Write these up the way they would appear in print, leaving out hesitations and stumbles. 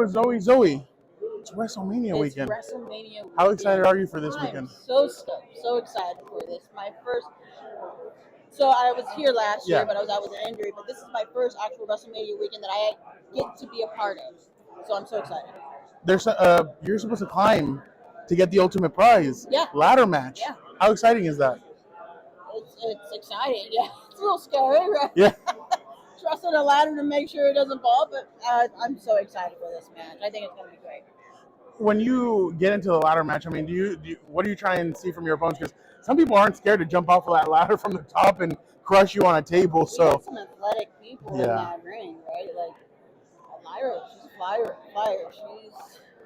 with Zoey. Zoey, it's WrestleMania weekend. It's WrestleMania weekend. How excited are you for this weekend? So stoked, so excited for this. My first. So I was here last year, but I was out with an injury. But this is my first actual WrestleMania weekend that I get to be a part of. So I'm so excited. You're supposed to climb to get the ultimate prize. Yeah. Ladder match. Yeah. How exciting is that? It's exciting. Yeah. It's a little scary, right? Yeah. Trusting a ladder to make sure it doesn't fall, but I'm so excited for this match. I think it's going to be great. When you get into the ladder match, I mean, what do you try and see from your opponents? Because some people aren't scared to jump off of that ladder from the top and crush you on a table. We got some athletic people in that ring, right? Like Lyra, she's a flyer.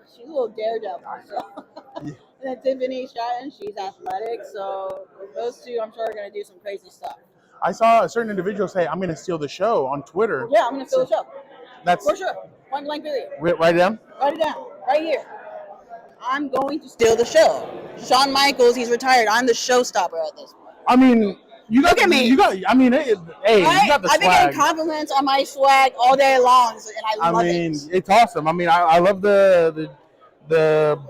She's a little daredevil. So. Yeah. And then Tiffany Stratton, she's athletic. So those two, I'm sure, are going to do some crazy stuff. I saw a certain individual say, "I'm going to steal the show" on Twitter. Yeah, I'm going to steal the show. That's for sure. Point blank period. Write it down. Write it down. Right here. I'm going to steal the show. Shawn Michaels, he's retired. I'm the showstopper at this point. I mean, look at me. You got the swag. I've been getting compliments on my swag all day long, and I love it. It's awesome. I mean, I love the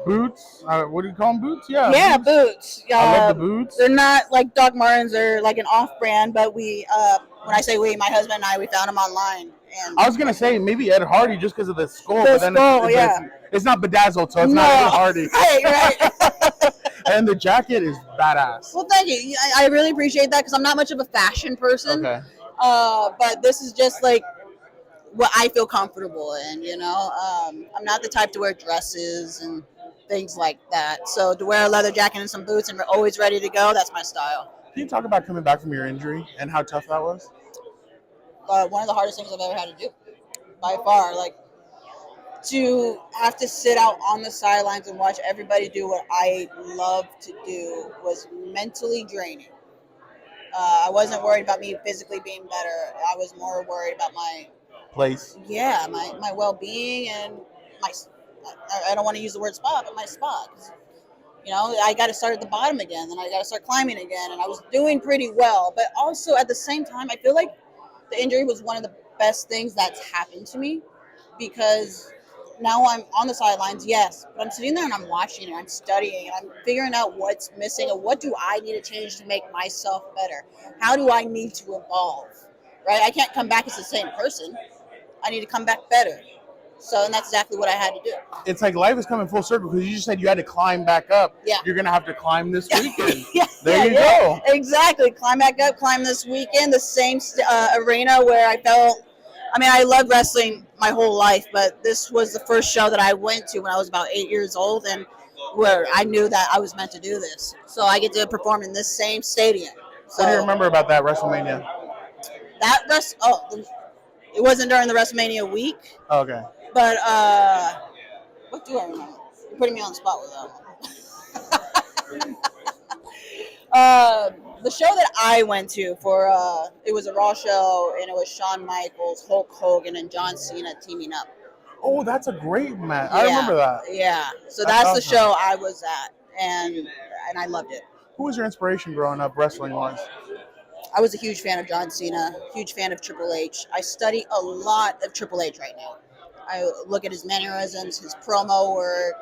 boots. What do you call them? Boots? Yeah. Yeah, boots. I love the boots. They're not like Doc Martens. They're like an off-brand, but we, when I say we, my husband and I, we found them online. And I was gonna say maybe Ed Hardy just because of the skull, it's not bedazzled, so it's not Ed Hardy. Right. And the jacket is badass. Well, thank you. I really appreciate that because I'm not much of a fashion person. Okay. But this is just like what I feel comfortable in. You know, I'm not the type to wear dresses and things like that. So to wear a leather jacket and some boots and we're always ready to go, that's my style. Can you talk about coming back from your injury and how tough that was? One of the hardest things I've ever had to do, by far. Like, to have to sit out on the sidelines and watch everybody do what I love to do was mentally draining. I wasn't worried about me physically being better. I was more worried about my place. Yeah, my well-being and my. I don't want to use the word spot, but my spot. You know, I got to start at the bottom again, then I got to start climbing again, and I was doing pretty well. But also at the same time, I feel like the injury was one of the best things that's happened to me because now I'm on the sidelines, yes, but I'm sitting there and I'm watching and I'm studying and I'm figuring out what's missing and what do I need to change to make myself better? How do I need to evolve, right? I can't come back as the same person. I need to come back better. So, and that's exactly what I had to do. It's like life is coming full circle because you just said you had to climb back up. Yeah. You're going to have to climb this weekend. You go. Exactly. Climb back up, climb this weekend, the same arena where I felt, I loved wrestling my whole life, but this was the first show that I went to when I was about 8 years old and where I knew that I was meant to do this. So I get to perform in this same stadium. So, what do you remember about that WrestleMania? It wasn't during the WrestleMania week. Oh, okay. But what do I remember? You're putting me on the spot with that one. The show that I went to for it was a Raw show, and it was Shawn Michaels, Hulk Hogan, and John Cena teaming up. Oh, that's a great match. I remember that. Yeah. So that's awesome. The show I was at, and I loved it. Who was your inspiration growing up, wrestling-wise? I was a huge fan of John Cena, huge fan of Triple H. I study a lot of Triple H right now. I look at his mannerisms, his promo work,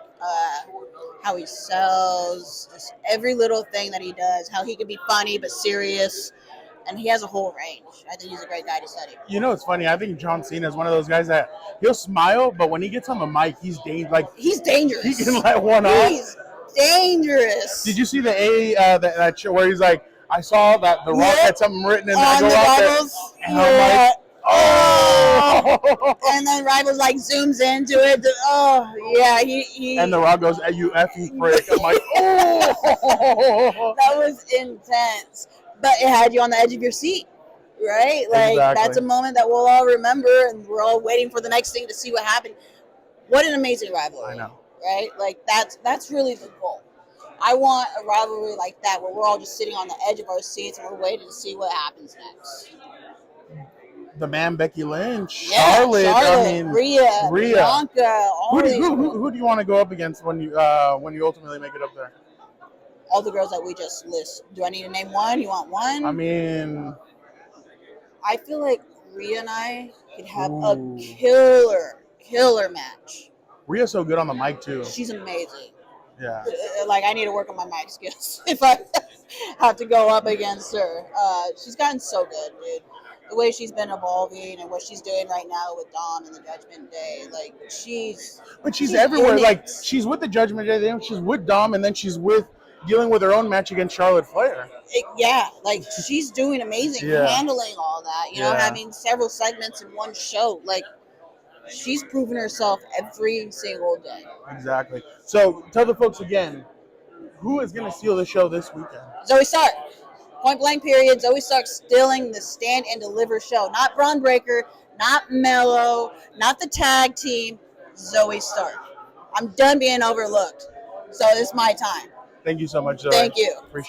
how he sells, just every little thing that he does, how he can be funny but serious, and he has a whole range. I think he's a great guy to study. You know, it's funny. I think John Cena is one of those guys that he'll smile, but when he gets on the mic, he's dangerous. He can let one off. He's dangerous. Did you see that show where he's like, I saw that The Rock had something written in there. On the Rivals. And I'm like, oh! And then Rivals like zooms into it. Oh, yeah. He and The Rock goes, you effing prick. I'm like, oh! That was intense. But it had you on the edge of your seat, right? Like, That's a moment that we'll all remember, and we're all waiting for the next thing to see what happened. What an amazing rivalry. I know. Right? Like, that's really the goal. I want a rivalry like that where we're all just sitting on the edge of our seats and we're waiting to see what happens next. The man Becky Lynch, Charlotte, Rhea, Bianca. Who do you want to go up against when you ultimately make it up there? All the girls that we just list. Do I need to name one? You want one? I feel like Rhea and I could have a killer match. Rhea's so good on the mic too. She's amazing. Yeah. Like, I need to work on my mic skills if I have to go up against her. She's gotten so good, dude. The way she's been evolving and what she's doing right now with Dom and the Judgment Day, like she's everywhere. in Like it. she's with the Judgment Day, then she's with Dom, and then she's dealing with her own match against Charlotte Flair. Yeah, like she's doing amazing, handling all that. You know, having several segments in one show. Like she's proven herself every single day. Exactly. So tell the folks again, who is going to steal the show this weekend? Zoey Stark. Point blank period. Zoey Stark stealing the Stand and Deliver show. Not Braun Breaker, not Mello, not the tag team. Zoey Stark. I'm done being overlooked. So it's my time. Thank you so much, Zoey. Thank you. Appreciate it.